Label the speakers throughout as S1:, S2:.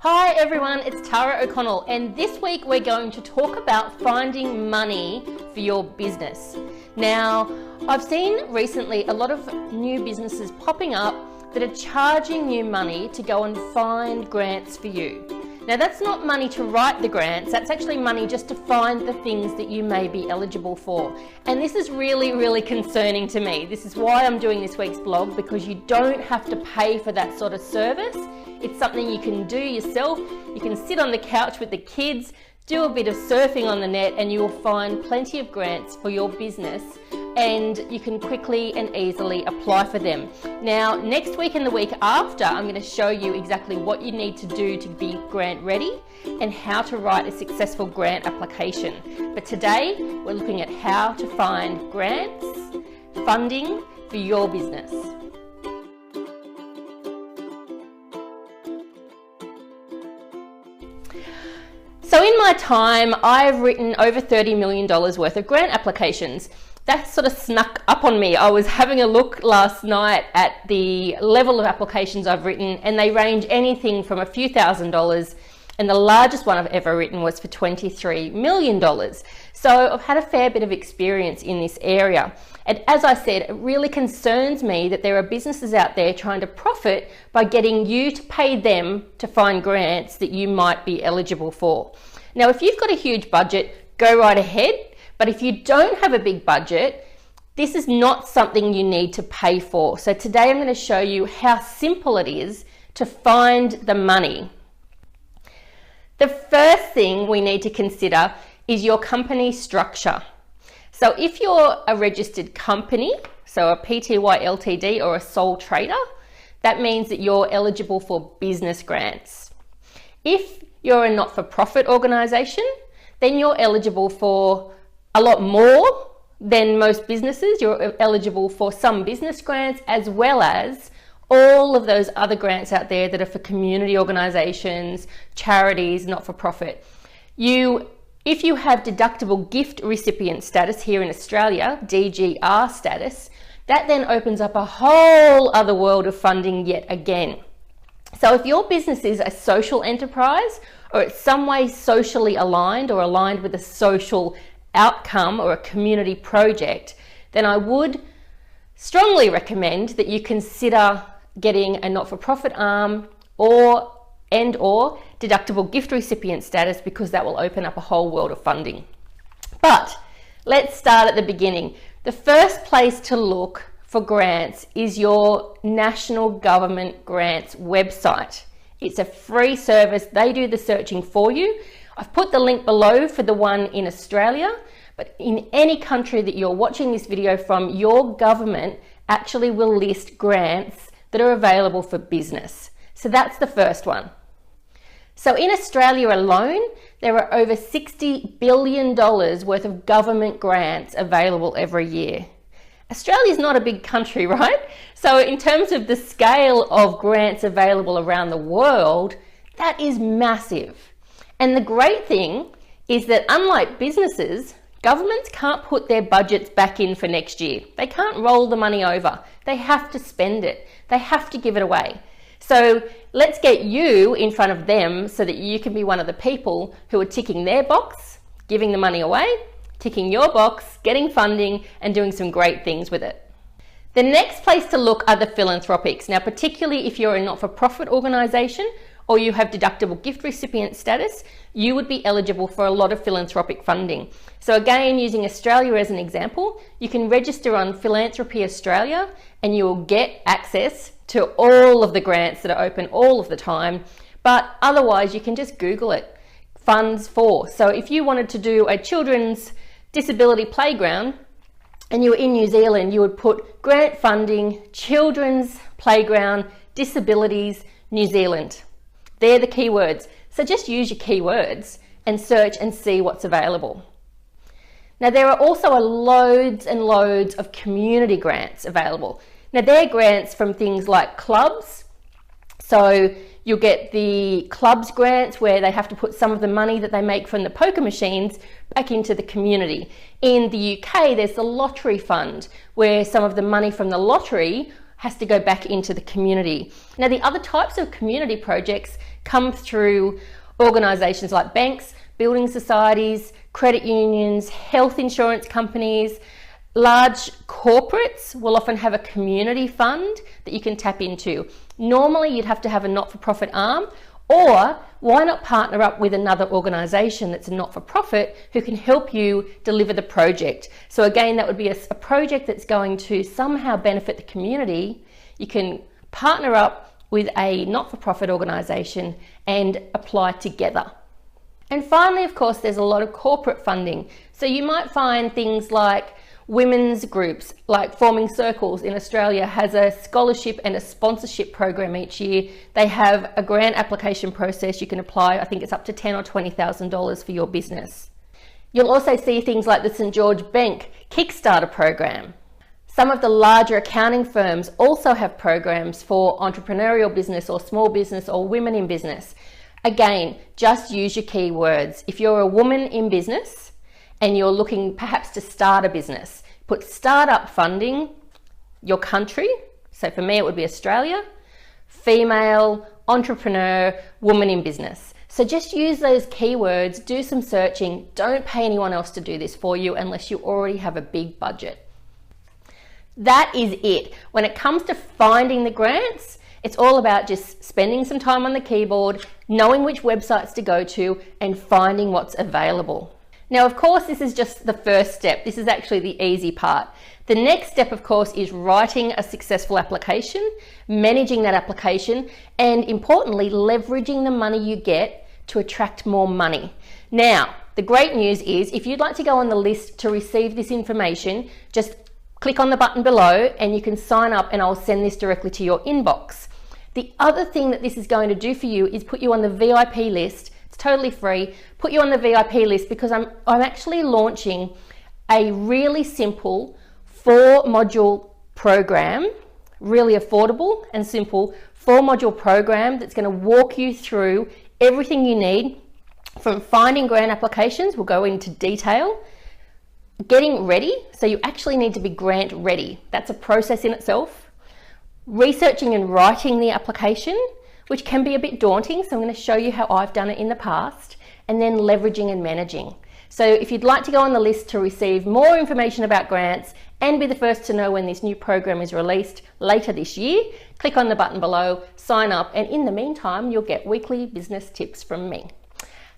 S1: Hi everyone, it's Tara O'Connell, and this week we're going to talk about finding money for your business. Now, I've seen recently a lot of new businesses popping up that are charging you money to go and find grants for you. Now, that's not money to write the grants, that's actually money just to find the things that you may be eligible for. And this is really concerning to me. This is why I'm doing this week's blog, because you don't have to pay for that sort of service. It's something you can do yourself. You can sit on the couch with the kids, do a bit of surfing on the net, and you will find plenty of grants for your business, and you can quickly and easily apply for them. Now, next week and the week after, I'm going to show you exactly what you need to do to be grant ready and how to write a successful grant application. But today, we're looking at how to find grants, funding for your business. So in my time, I've written over $30 million worth of grant applications. That sort of snuck up on me. I was having a look last night at the level of applications I've written, and they range anything from a few $1,000s, and the largest one I've ever written was for $23 million. So I've had a fair bit of experience in this area. And as I said, it really concerns me that there are businesses out there trying to profit by getting you to pay them to find grants that you might be eligible for. Now, if you've got a huge budget, go right ahead. But if you don't have a big budget, this is not something you need to pay for. So today I'm going to show you how simple it is to find the money. The first thing we need to consider is your company structure. So if you're a registered company, so a PTY Ltd or a sole trader, that means that you're eligible for business grants. If you're a not-for-profit organisation, then you're eligible for a lot more than most businesses. You're eligible for some business grants as well as all of those other grants out there that are for community organisations, charities, not-for-profit. If you have deductible gift recipient status here in Australia, DGR status, that then opens up a whole other world of funding yet again. So if your business is a social enterprise or it's some way socially aligned or aligned with a social outcome or a community project, then I would strongly recommend that you consider getting a not-for-profit arm or deductible gift recipient status, because that will open up a whole world of funding. But let's start at the beginning. The first place to look for grants is your national government grants website. It's a free service. They do the searching for you. I've put the link below for the one in Australia, but in any country that you're watching this video from, your government actually will list grants that are available for business. So that's the first one. So in Australia alone, there are over $60 billion worth of government grants available every year. Australia's not a big country, right? So in terms of the scale of grants available around the world, that is massive. And the great thing is that unlike businesses, governments can't put their budgets back in for next year. They can't roll the money over. They have to spend it. They have to give it away. So let's get you in front of them so that you can be one of the people who are ticking their box, giving the money away, ticking your box, getting funding, and doing some great things with it. The next place to look are the philanthropics. Now, particularly if you're a not-for-profit organisation or you have deductible gift recipient status, you would be eligible for a lot of philanthropic funding. So again, using Australia as an example, you can register on Philanthropy Australia and you will get access to all of the grants that are open all of the time. But otherwise, you can just Google it, funds for. So if you wanted to do a children's disability playground and you were in New Zealand, you would put grant funding, children's playground, disabilities, New Zealand. They're the keywords. So just use your keywords and search and see what's available. Now, there are also loads and loads of community grants available. Now, they're grants from things like clubs. So you'll get the clubs grants where they have to put some of the money that they make from the poker machines back into the community. In the UK, there's the lottery fund where some of the money from the lottery has to go back into the community. Now, the other types of community projects come through organisations like banks, building societies, credit unions, health insurance companies. Large corporates will often have a community fund that you can tap into. Normally, you'd have to have a not-for-profit arm, or why not partner up with another organisation that's a not-for-profit who can help you deliver the project. So again, that would be a project that's going to somehow benefit the community. You can partner up with a not-for-profit organisation and apply together. And finally, of course, there's a lot of corporate funding. So you might find things like women's groups, like Forming Circles in Australia has a scholarship and a sponsorship program each year. They have a grant application process. You can apply, I think it's up to $10,000 or $20,000 for your business. You'll also see things like the St. George Bank Kickstarter program. Some of the larger accounting firms also have programs for entrepreneurial business or small business or women in business. Again, just use your keywords. If you're a woman in business and you're looking perhaps to start a business, put startup funding, your country, so for me it would be Australia, female, entrepreneur, woman in business. So just use those keywords, do some searching, don't pay anyone else to do this for you unless you already have a big budget. That is it. When it comes to finding the grants, it's all about just spending some time on the keyboard, knowing which websites to go to, and finding what's available. Now, of course, this is just the first step. This is actually the easy part. The next step, of course, is writing a successful application, managing that application, and importantly, leveraging the money you get to attract more money. Now, the great news is if you'd like to go on the list to receive this information, just click on the button below and you can sign up and I'll send this directly to your inbox. The other thing that this is going to do for you is put you on the VIP list. It's totally free. Put you on the VIP list because I'm actually launching a really simple 4-module program, really affordable and simple 4-module program that's going to walk you through everything you need from finding grant applications. We'll go into detail. Getting ready, so you actually need to be grant ready. That's a process in itself. Researching and writing the application, which can be a bit daunting, so I'm going to show you how I've done it in the past, and then leveraging and managing. So if you'd like to go on the list to receive more information about grants and be the first to know when this new program is released later this year, click on the button below, sign up, and in the meantime, you'll get weekly business tips from me.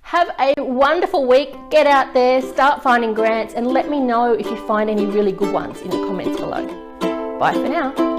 S1: Have a wonderful week. Get out there, start finding grants, and let me know if you find any really good ones in the comments below. Bye for now.